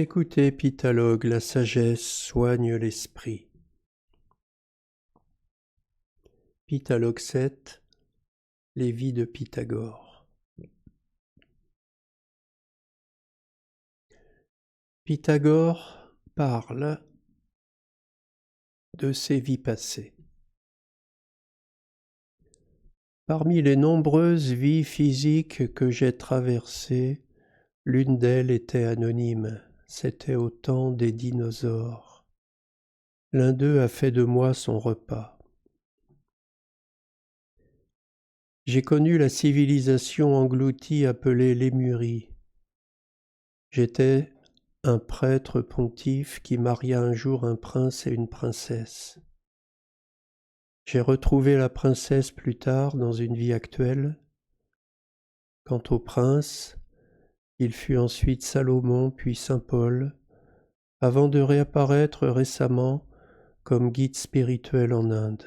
Écoutez, Pythalogue, la sagesse soigne l'esprit. Pythalogue 7, les vies de Pythagore. Pythagore parle de ses vies passées. Parmi les nombreuses vies physiques que j'ai traversées, l'une d'elles était anonyme, c'était au temps des dinosaures. L'un d'eux a fait de moi son repas. J'ai connu la civilisation engloutie appelée Lémurie. J'étais un prêtre pontife qui maria un jour un prince et une princesse. J'ai retrouvé la princesse plus tard dans une vie actuelle. Quant au prince, il fut ensuite Salomon puis Saint Paul, avant de réapparaître récemment comme guide spirituel en Inde.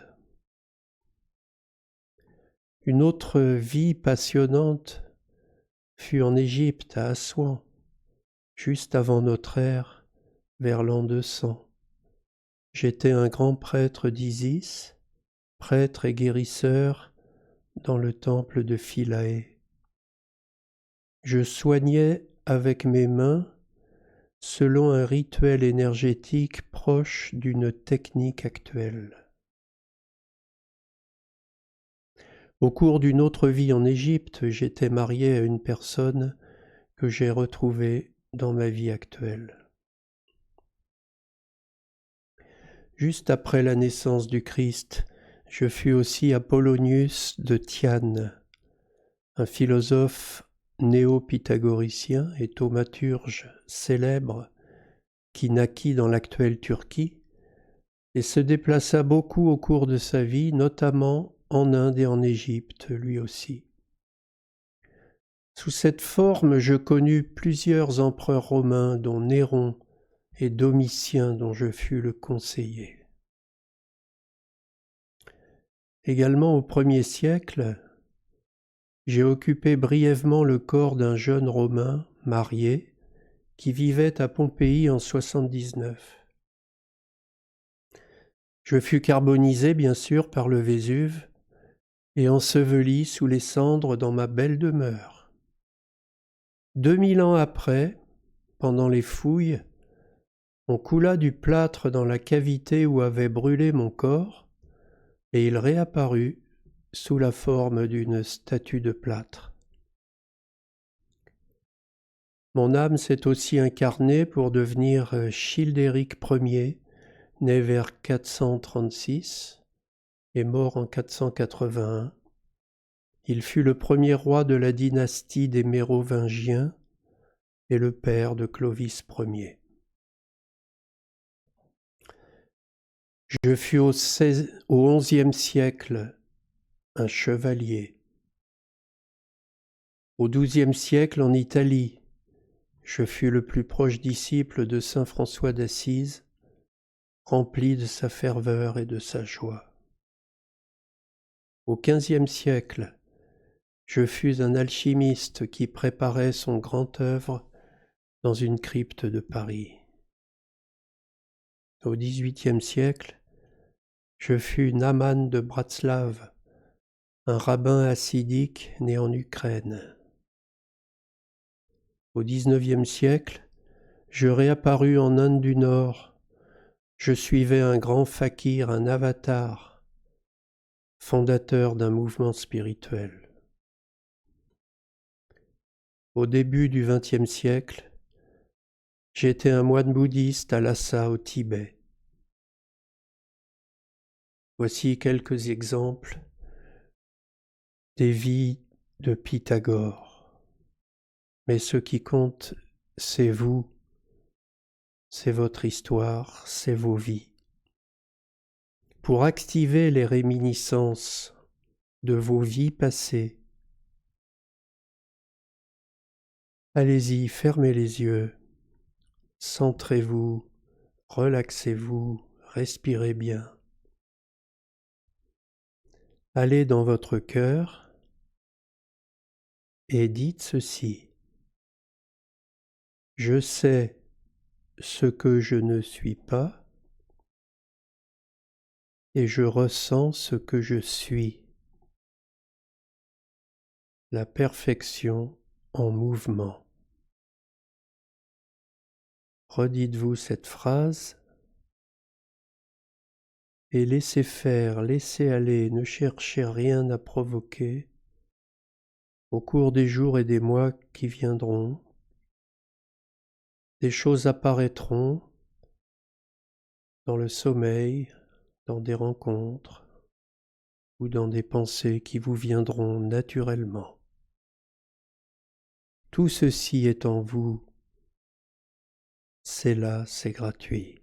Une autre vie passionnante fut en Égypte, à Assouan, juste avant notre ère, vers l'an 200. J'étais un grand prêtre d'Isis, prêtre et guérisseur dans le temple de Philae. Je soignais avec mes mains selon un rituel énergétique proche d'une technique actuelle. Au cours d'une autre vie en Égypte, j'étais marié à une personne que j'ai retrouvée dans ma vie actuelle. Juste après la naissance du Christ, je fus aussi Apollonius de Tyane, un philosophe néo-pythagoricien et thaumaturge célèbre qui naquit dans l'actuelle Turquie et se déplaça beaucoup au cours de sa vie, notamment en Inde et en Égypte, lui aussi. Sous cette forme, je connus plusieurs empereurs romains, dont Néron et Domitien, dont je fus le conseiller. Également au 1er siècle, j'ai occupé brièvement le corps d'un jeune Romain marié qui vivait à Pompéi en 79. Je fus carbonisé, bien sûr, par le Vésuve et enseveli sous les cendres dans ma belle demeure. 2000 ans après, pendant les fouilles, on coula du plâtre dans la cavité où avait brûlé mon corps et il réapparut sous la forme d'une statue de plâtre. Mon âme s'est aussi incarnée pour devenir Childéric Ier, né vers 436 et mort en 481. Il fut le premier roi de la dynastie des Mérovingiens et le père de Clovis Ier. Je fus au XIe siècle un chevalier. Au XIIe siècle en Italie, je fus le plus proche disciple de saint François d'Assise, rempli de sa ferveur et de sa joie. Au XVe siècle, je fus un alchimiste qui préparait son grand œuvre dans une crypte de Paris. Au XVIIIe siècle, je fus Naman de Bratslav, un rabbin hassidique né en Ukraine. Au XIXe siècle, je réapparus en Inde du Nord. Je suivais un grand fakir, un avatar, fondateur d'un mouvement spirituel. Au début du XXe siècle, j'étais un moine bouddhiste à Lhasa au Tibet. Voici quelques exemples des vies de Pythagore. Mais ce qui compte, c'est vous, c'est votre histoire, c'est vos vies. Pour activer les réminiscences de vos vies passées, allez-y, fermez les yeux, centrez-vous, relaxez-vous, respirez bien. Allez dans votre cœur et dites ceci. Je sais ce que je ne suis pas et je ressens ce que je suis. La perfection en mouvement. Redites-vous cette phrase et laissez faire, laissez aller, ne cherchez rien à provoquer. Au cours des jours et des mois qui viendront, des choses apparaîtront dans le sommeil, dans des rencontres ou dans des pensées qui vous viendront naturellement. Tout ceci est en vous, c'est là, c'est gratuit.